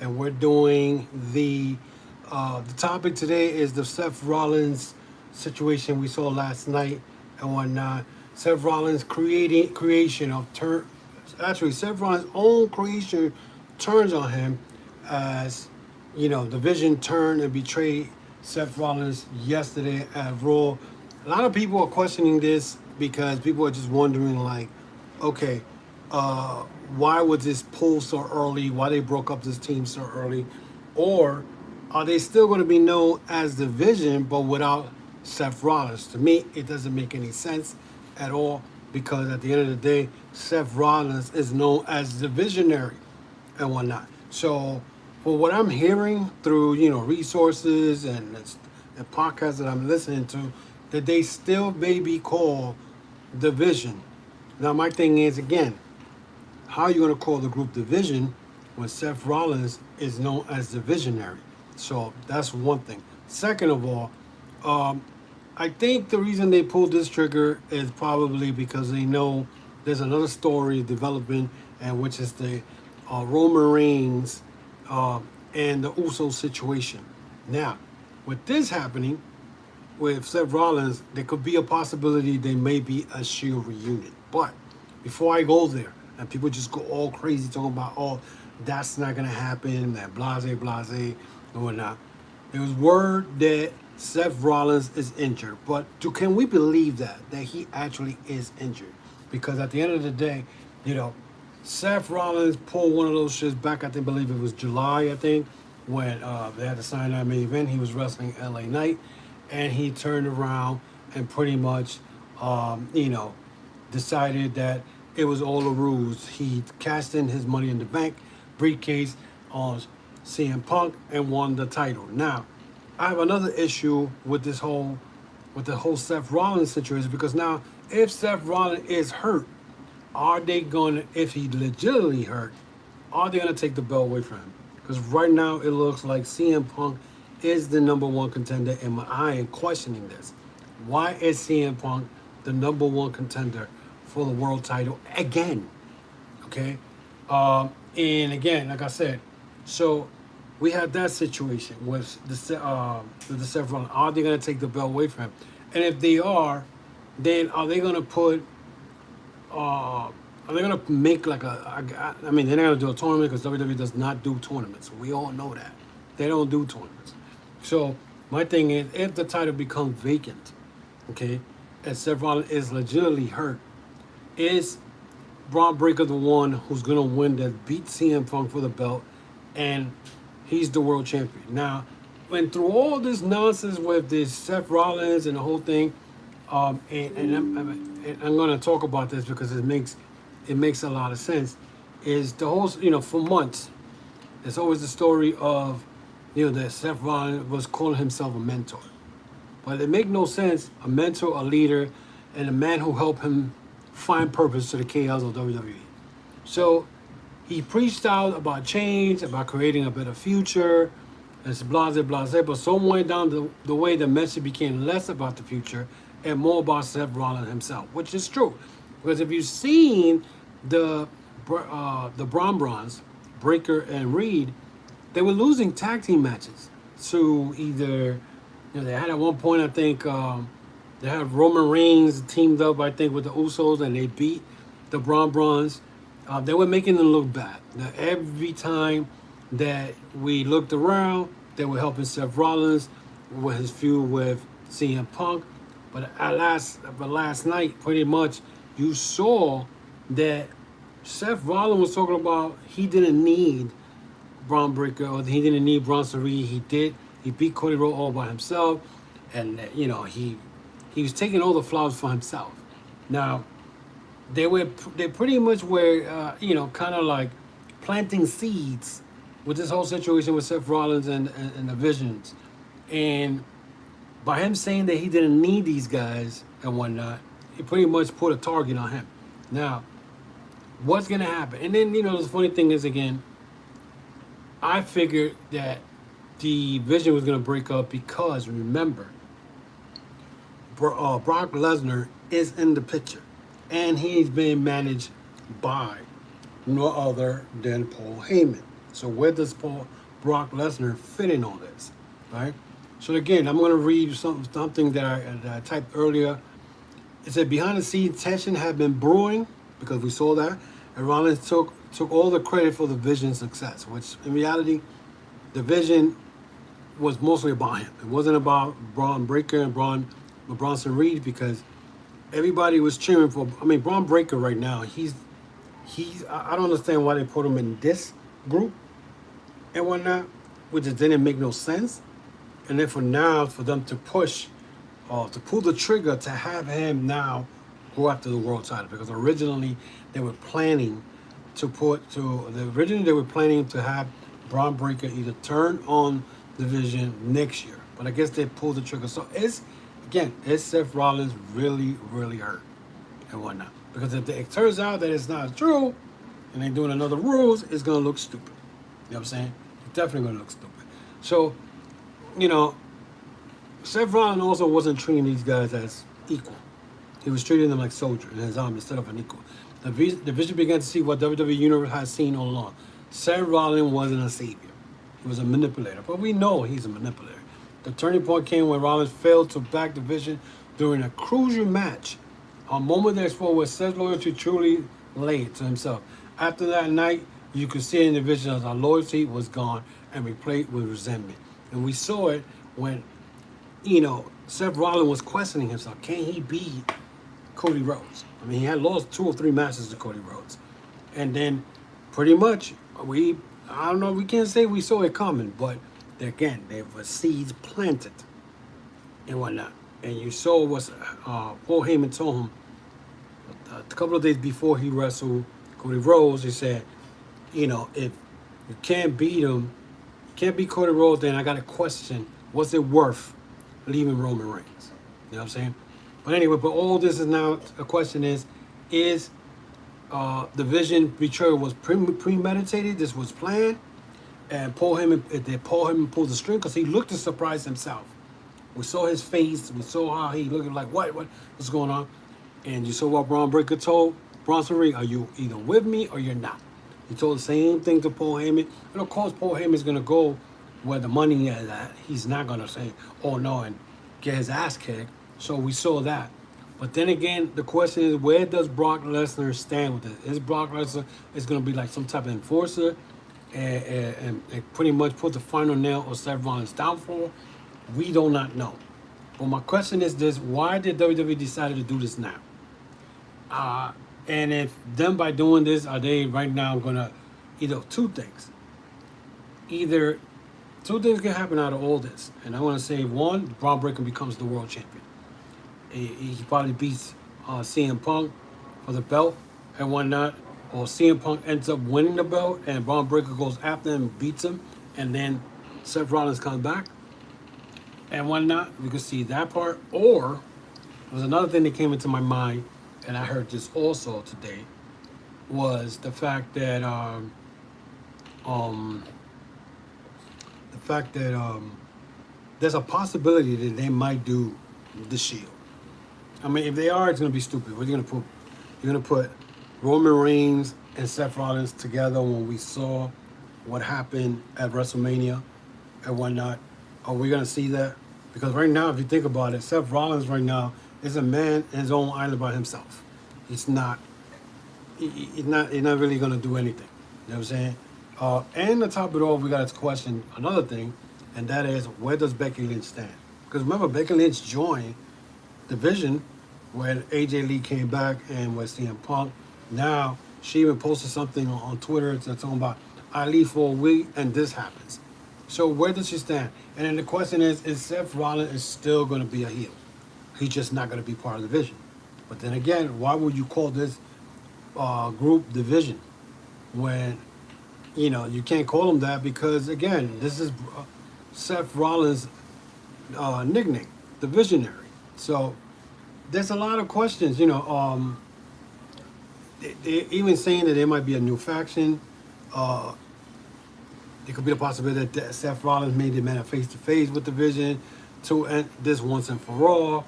and we're doing the topic today is the Seth Rollins situation we saw last night and whatnot. Seth Rollins creation of turn. Actually, Seth Rollins' own creation turns on him as the Vision turned and betrayed Seth Rollins yesterday at Raw. A lot of people are questioning this because people are just wondering, like, okay, uh, why was this pull so early? Why they broke up this team so early? Or are they still going to be known as the Vision but without Seth Rollins? To me, it doesn't make any sense at all because at the end of the day, Seth Rollins is known as the Visionary and whatnot. So, for what I'm hearing through resources and podcasts that I'm listening to, that they still may be called the Vision. Now, my thing is again, how are you going to call the group the Vision when Seth Rollins is known as the Visionary? So that's one thing. Second of all, I think the reason they pulled this trigger is probably because they know there's another story developing, and which is the Roman Reigns and the Uso situation. Now, with this happening with Seth Rollins, there could be a possibility there may be a Shield reunion. But before I go there, and people just go all crazy talking about, oh, that's not gonna happen, that blase and whatnot. There was word that Seth Rollins is injured, but can we believe that he actually is injured? Because at the end of the day, Seth Rollins pulled one of those shits back. I think, believe it was July. I think when they had the Tsunami main event, he was wrestling LA Knight, and he turned around and pretty much, decided that it was all a ruse. He cashed in his Money in the Bank briefcase on CM Punk and won the title. Now, I have another issue with the whole Seth Rollins situation because now, if Seth Rollins is hurt, are they going to, if he legitimately hurt, are they going to take the belt away from him? Because right now it looks like CM Punk is the number one contender, and I am questioning this. Why is CM Punk the number one contender for the world title again? Okay? And again, like I said, so we had that situation with the Seth Rollins. Are they going to take the belt away from him? And if they are, then are they going to put are they gonna make like I mean, they're not gonna do a tournament because WWE does not do tournaments. We all know that they don't do tournaments. So my thing is, if the title becomes vacant, okay, and Seth Rollins is legitimately hurt, is Bron Breakker the one who's gonna win that beat CM Punk for the belt, and he's the world champion? Now, when through all this nonsense with this Seth Rollins and the whole thing. And I'm going to talk about this because it makes a lot of sense. Is the whole for months, there's always the story of that Seth Rollins was calling himself a mentor, but it make no sense. A mentor, a leader, and a man who helped him find purpose to the chaos of WWE. So he preached out about change, about creating a better future. It's blase. But somewhere down the way, the message became less about the future and more about Seth Rollins himself, which is true. Because if you've seen the Bron Breakker and Reed, they were losing tag team matches to either, they had at one point, I think, they had Roman Reigns teamed up, I think, with the Usos, and they beat the Brons. They were making them look bad. Now, every time that we looked around, they were helping Seth Rollins with his feud with CM Punk. But last night, pretty much, you saw that Seth Rollins was talking about he didn't need Bron Breakker, or he didn't need Bronson Reed. He beat Cody Rhodes all by himself, and he was taking all the flowers for himself. Now, they pretty much were kind of like planting seeds with this whole situation with Seth Rollins and the Visions, and by him saying that he didn't need these guys and whatnot, he pretty much put a target on him. Now, what's going to happen? And then, the funny thing is, again, I figured that the Vision was going to break up because, remember, Brock Lesnar is in the picture. And he's being managed by no other than Paul Heyman. So where does Brock Lesnar fit in all this, right? So again, I'm going to read something that I typed earlier. It said behind the scenes tension had been brewing because we saw that, and Rollins took all the credit for the Vision's success, which in reality, the Vision was mostly about him. It wasn't about Bron Breakker and Bronson Reed, because everybody was cheering for. I mean, Bron Breakker right now, he's. I don't understand why they put him in this group and whatnot, which just didn't make no sense. And then for them to push, to pull the trigger to have him now go after the world title, because originally they were planning to have Bron Breakker either turn on the Vision next year, but I guess they pulled the trigger. So is Seth Rollins really, really hurt and whatnot? Because if it turns out that it's not true and they're doing another rules, it's going to look stupid. You know what I'm saying? It's definitely going to look stupid. So, Seth Rollins also wasn't treating these guys as equal. He was treating them like soldiers in his army instead of an equal. The Vision began to see what WWE Universe has seen all along. Seth Rollins wasn't a savior. He was a manipulator. But we know he's a manipulator. The turning point came when Rollins failed to back the Vision during a crucial match. A moment that exposed where Seth's loyalty truly lay to himself. After that night, you could see in the Vision that our loyalty was gone and replaced with resentment. And we saw it when, Seth Rollins was questioning himself. Can he beat Cody Rhodes? I mean, he had lost 2 or 3 matches to Cody Rhodes. And then pretty much, we can't say we saw it coming, but again, there were seeds planted and whatnot. And you saw what Paul Heyman told him a couple of days before he wrestled Cody Rhodes. He said, if you can't beat him, you can't beat Cody Rhodes, then I got to question, what's it worth leaving Roman Reigns? You know what I'm saying? But anyway, but all this is now, a question is the Vision betrayal was premeditated? This was planned? And Paul Heyman pulled the string because he looked to surprise himself. We saw his face. We saw how he looked like, what's going on? And you saw what Bron Breakker told Bronson Reed, are you either with me or you're not? He told the same thing to Paul Heyman. And of course, Paul Heyman's going to go where the money is at. He's not going to say, oh no, and get his ass kicked. So we saw that. But then again, the question is, where does Brock Lesnar stand with this? Is Brock Lesnar going to be like some type of enforcer and pretty much put the final nail on Seth Rollins' downfall? We do not know. But my question is this: why did WWE decide to do this now? And if them by doing this, are they right now gonna two things? Either 2 things can happen out of all this, and I want to say one: Bron Breakker becomes the world champion. He probably beats CM Punk for the belt and whatnot, or CM Punk ends up winning the belt and Bron Breakker goes after him and beats him, and then Seth Rollins comes back and whatnot. We could see that part. Or there's another thing that came into my mind, and I heard this also today, was the fact that there's a possibility that they might do the Shield. I mean, if they are, it's gonna be stupid. What are you gonna put? You're gonna put Roman Reigns and Seth Rollins together when we saw what happened at WrestleMania and whatnot. Are we gonna see that? Because right now, if you think about it, Seth Rollins right now is a man in his own island by himself. He's not really gonna do anything. You know what I'm saying? And to top it off, we got to question another thing, and that is, where does Becky Lynch stand? Because remember, Becky Lynch joined the Vision when AJ Lee came back and with CM Punk. Now, she even posted something on Twitter that's talking about, I leave for a week and this happens. So where does she stand? And then the question is Seth Rollins still going to be a heel? He's just not going to be part of the Vision. But then again, why would you call this group the Vision when, you can't call them that? Because again, this is Seth Rollins' nickname, the Visionary. So there's a lot of questions, they're even saying that there might be a new faction. There could be the possibility that Seth Rollins may demand a face-to-face with the Vision to end this once and for all.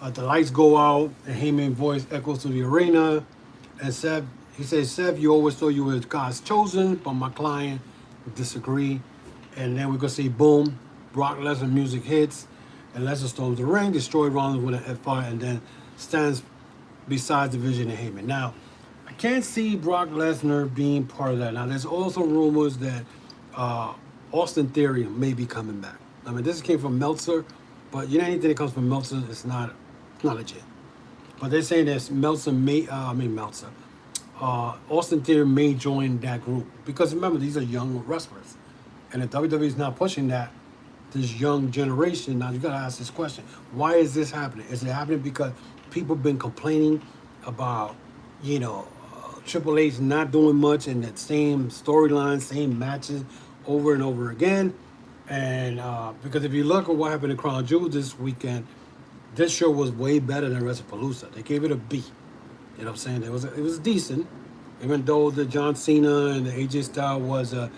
The lights go out, and Heyman's voice echoes through the arena. And he says, Seth, you always thought you were God's chosen, but my client disagree. And then we're going to see, boom, Brock Lesnar music hits, and Lesnar storms the ring, destroy Rollins with an F5, and then stands beside the Vision and Heyman. Now, I can't see Brock Lesnar being part of that. Now, there's also rumors that Austin Theory may be coming back. I mean, this came from Meltzer, but anything that comes from Meltzer is not legit. But they're saying that Austin Theory may join that group, because remember, these are young wrestlers, and if WWE is not pushing this young generation, now you got to ask this question: why is this happening? Is it happening because people been complaining about Triple H not doing much in that same storyline, same matches over and over again? And because if you look at what happened in Crown Jewel this weekend, this show was way better than WrestlePalooza. They gave it a B. You know what I'm saying? It was decent, even though the John Cena and the AJ Styles was how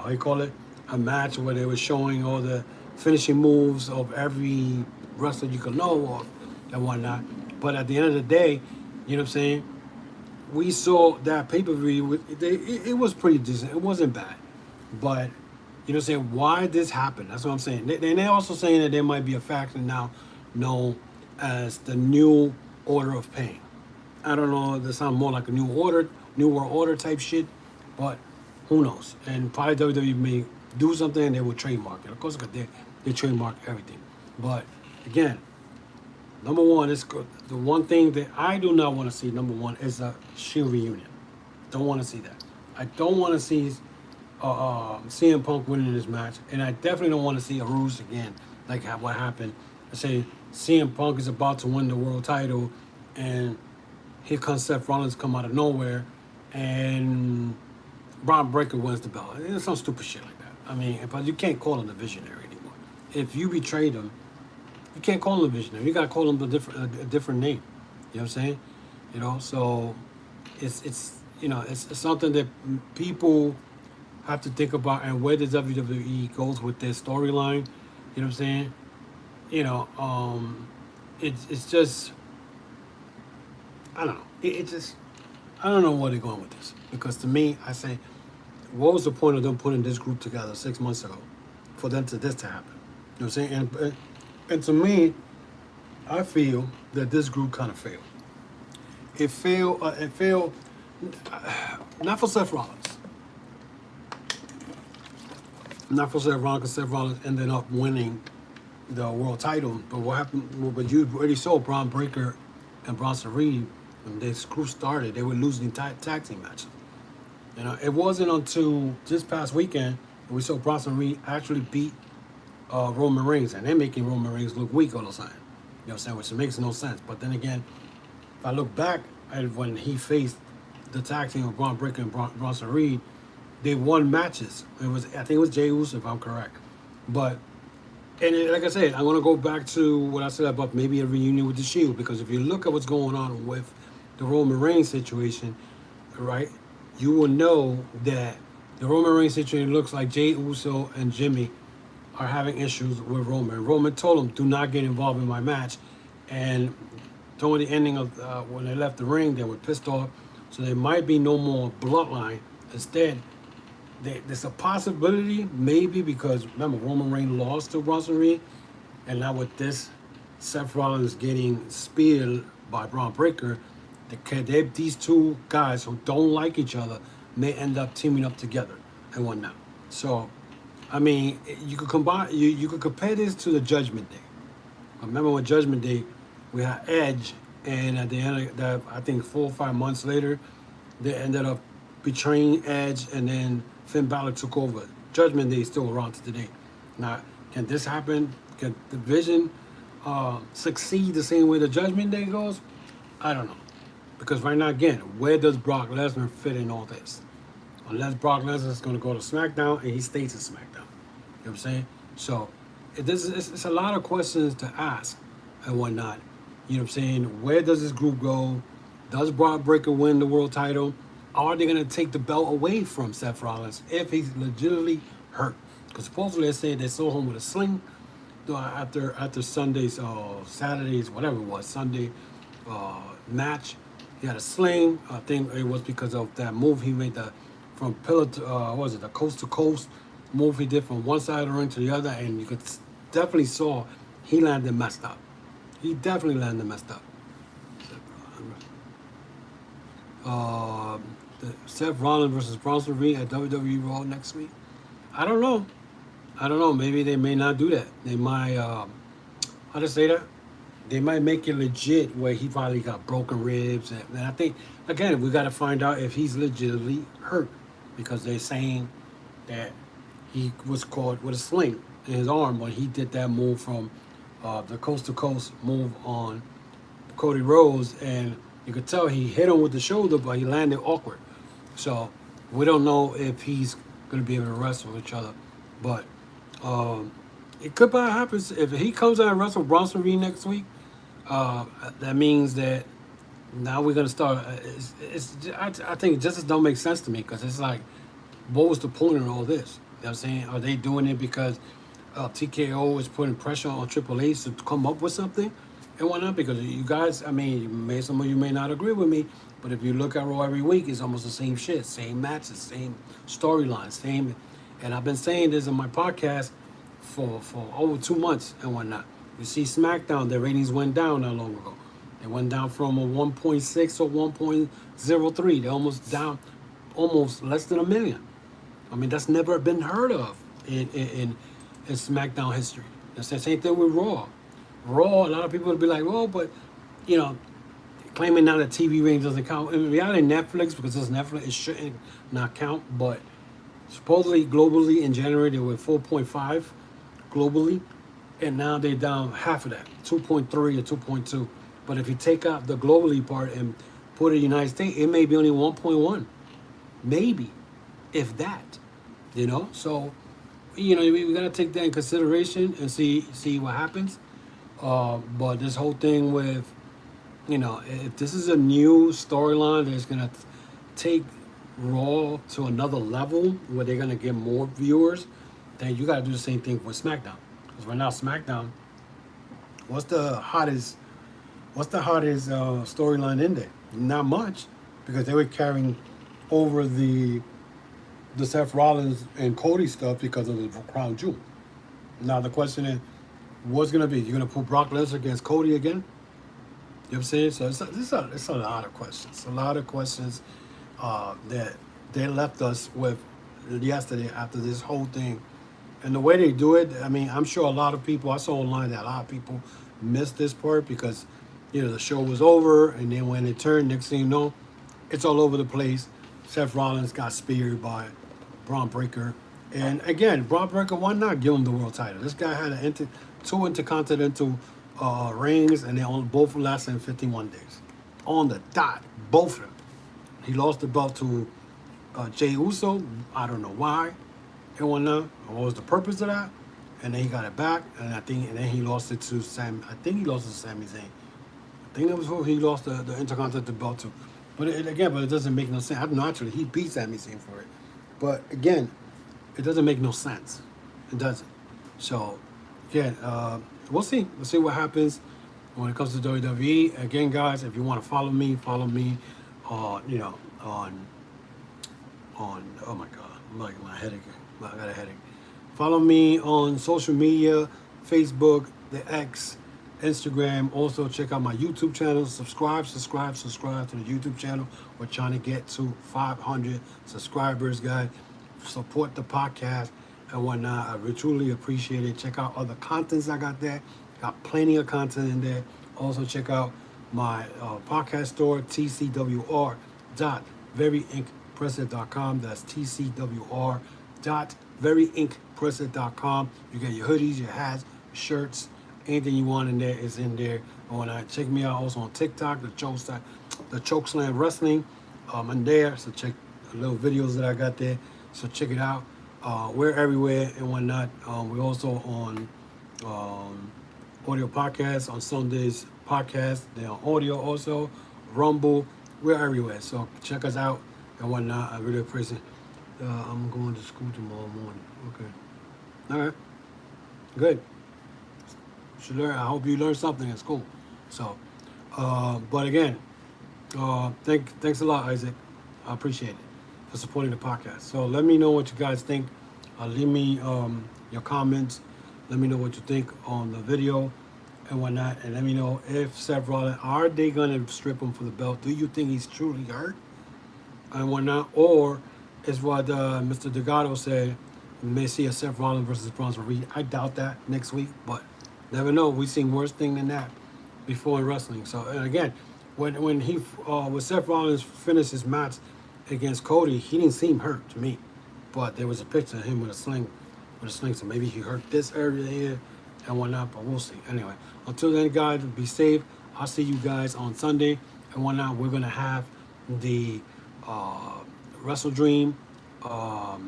you call it, a match where they were showing all the finishing moves of every wrestler you could know of and whatnot. But at the end of the day, you know what I'm saying, we saw that pay-per-view. It was pretty decent. It wasn't bad. But, you know what I'm saying, why this happened? That's what I'm saying. They're also saying that there might be a faction now known as the New Order of Pain. I don't know, that sounds more like a New World Order type shit, but who knows? And probably WWE may do something and they will trademark it. Of course, they trademark everything. But, again, number one, the one thing that I do not want to see, number one, is a Shield reunion. Don't want to see that. I don't want to see CM Punk winning this match, and I definitely don't want to see a ruse again, like what happened. I say CM Punk is about to win the world title, and here comes Seth Rollins come out of nowhere, and Bron Breakker wins the belt. It's some stupid shit like that. I mean, but you can't call him the visionary anymore. If you betrayed him, you can't call him a visionary. You gotta call him a different name. You know what I'm saying? So it's something that people have to think about, and where the WWE goes with their storyline. You know what I'm saying? It's just, I don't know. I don't know where they're going with this, because to me, I say, what was the point of them putting this group together 6 months ago for this to happen? You know what I'm saying? And to me, I feel that this group kind of failed. It failed, not for Seth Rollins. Not for Seth Rollins, because Seth Rollins ended up winning the world title. But what happened? But you already saw Bron Breakker and Bronson Reed, when this group started, they were losing tag team matches. It wasn't until this past weekend that we saw Bronson Reed actually beat Roman Reigns, and they're making Roman Reigns look weak all the time. You know what I'm saying? Which makes no sense. But then again, if I look back at when he faced the tag team of Bron Breakker and Bronson Reed, they won matches. I think it was Jey Uso, if I'm correct. But, like I said, I'm going to go back to what I said about maybe a reunion with the Shield, because if you look at what's going on with the Roman Reigns situation, right, you will know that the Roman Reigns situation looks like Jey Uso and Jimmy are having issues with Roman. Roman told him, do not get involved in my match. And toward the ending of when they left the ring, they were pissed off. So there might be no more bloodline. Instead, there's a possibility, maybe, because remember, Roman Reigns lost to Bronson Reed. And now with this, Seth Rollins getting speared by Bron Breakker, these two guys who don't like each other may end up teaming up together and whatnot. So, I mean, you could compare this to the Judgment Day. Remember when Judgment Day, we had Edge, and at the end of that, I think 4 or 5 months later, they ended up betraying Edge, and then Finn Balor took over. Judgment Day is still around to today. Now, can this happen? Can the Vision succeed the same way the Judgment Day goes? I don't know. Because right now, again, where does Brock Lesnar fit in all this? Unless Brock Lesnar is going to go to SmackDown, and he stays at SmackDown. You know what I'm saying? So, it's a lot of questions to ask and whatnot. You know what I'm saying? Where does this group go? Does Brock Breakker win the world title? Are they going to take the belt away from Seth Rollins if he's legitimately hurt? Because supposedly they say they saw him with a sling after Sunday's, Saturday's, whatever it was, Sunday match. He had a sling. I think it was because of that move he made, the from pillar to what was it, the coast to coast move he did from one side of the ring to the other, and you could definitely saw he landed messed up. He definitely landed messed up. Uh, Seth Rollins versus Bronson Reed at WWE Raw next week. I don't know. I don't know. Maybe they may not do that. They might. How to say that? They might make it legit where he probably got broken ribs, and I think again we got to find out if he's legitimately hurt because they're saying that he was caught with a sling in his arm when he did that move from the coast to coast move on Cody Rhodes, and you could tell he hit him with the shoulder, but he landed awkward. So we don't know if he's going to be able to wrestle each other, but it could probably happen if he comes out and wrestle Bronson Reed next week. That means that now we're going to start. I think it just don't make sense to me because it's like, what was the point of all this? You know what I'm saying? Are they doing it because TKO is putting pressure on Triple H to come up with something and whatnot? Because you guys, I mean, some of you may not agree with me, but if you look at Raw every week, it's almost the same shit, same matches, same storylines, same. And I've been saying this in my podcast for over 2 months and whatnot. You see SmackDown, their ratings went down not long ago. They went down from a 1.6 to 1.03. They're almost down, almost less than 1 million. I mean, that's never been heard of in SmackDown history. It's the same thing with Raw. Raw, a lot of people would be like, well, but, you know, claiming now that TV ratings doesn't count. In reality, Netflix, because it's Netflix, it shouldn't not count. But supposedly, globally, in January, they were 4.5 globally. And now they're down half of that, 2.3 or 2.2. But if you take out the globally part and put it in the United States, it may be only 1.1. Maybe, if that, you know? So, you know, we got to take that in consideration and see what happens. But this whole thing with, you know, if this is a new storyline that's going to take Raw to another level where they're going to get more viewers, then you got to do the same thing with SmackDown. Because right now, SmackDown, what's the hottest storyline in there? Not much, because they were carrying over the Seth Rollins and Cody stuff because of the Crown Jewel. Now the question is, what's gonna be? You're gonna put Brock Lesnar against Cody again? You know what I'm saying? So it's a lot of questions. A lot of questions that they left us with yesterday after this whole thing. And the way they do it, I mean, I'm sure a lot of people, I saw online that a lot of people missed this part because, you know, the show was over, and then when it turned, next thing you know, it's all over the place. Seth Rollins got speared by Bron Breakker. And again, Bron Breakker, why not give him the world title? This guy had two intercontinental reigns, and they both lasted 51 days. On the dot, both of them. He lost the belt to Jey Uso. I don't know why. And whatnot. What was the purpose of that? And then he got it back, and then he lost it to Sam. I think he lost it to Sami Zayn. I think that was who he lost the Intercontinental belt to. But it doesn't make no sense. I don't know, actually, he beat Sami Zayn for it. But again, it doesn't make no sense. It doesn't. So, again, we'll see. We'll see what happens when it comes to WWE. Again, guys, if you want to follow me on oh my God, I'm like my headache. I got a headache. Follow me on social media, Facebook, the X, Instagram. Also, check out my YouTube channel. Subscribe to the YouTube channel. We're trying to get to 500 subscribers, guys. Support the podcast and whatnot. I really truly appreciate it. Check out other contents I got there. Got plenty of content in there. Also, check out my podcast store, tcwr.veryinkpresser.com. That's tcwr.veryinkpresser.com. You get your hoodies, your hats, shirts, anything you want in there is in there. And check me out also on TikTok, the Chokeslam Wrestling. I'm there, so check the little videos that I got there. So check it out. We're everywhere and whatnot. We're also on audio podcasts on Sundays podcast. They're on audio also. Rumble. We're everywhere. So check us out and whatnot. I really appreciate it. I'm going to school tomorrow morning. Okay. All right. Good. Should learn. I hope you learn something in school. So, but again, thanks a lot, Isaac. I appreciate it. for supporting the podcast. So let me know what you guys think. Leave me your comments. Let me know what you think on the video and whatnot. And let me know if Seth Rollins, are they going to strip him for the belt? Do you think he's truly hurt and whatnot? Or is what Mr. Delgado said, we may see a Seth Rollins versus Bronson Reed. I doubt that next week, but never know. We've seen worse thing than that before in wrestling. So, and again, when Seth Rollins finished his match against Cody, he didn't seem hurt to me. But there was a picture of him with a sling, so maybe he hurt this area here and whatnot, but we'll see. Anyway, until then, guys, be safe. I'll see you guys on Sunday and whatnot. We're going to have the Wrestle Dream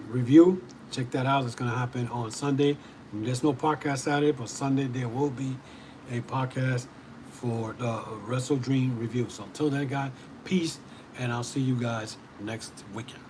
review. Check that out. It's going to happen on Sunday. There's no podcast Saturday, but Sunday there will be a podcast for the Wrestle Dream review. So until then, guys, peace, and I'll see you guys next weekend.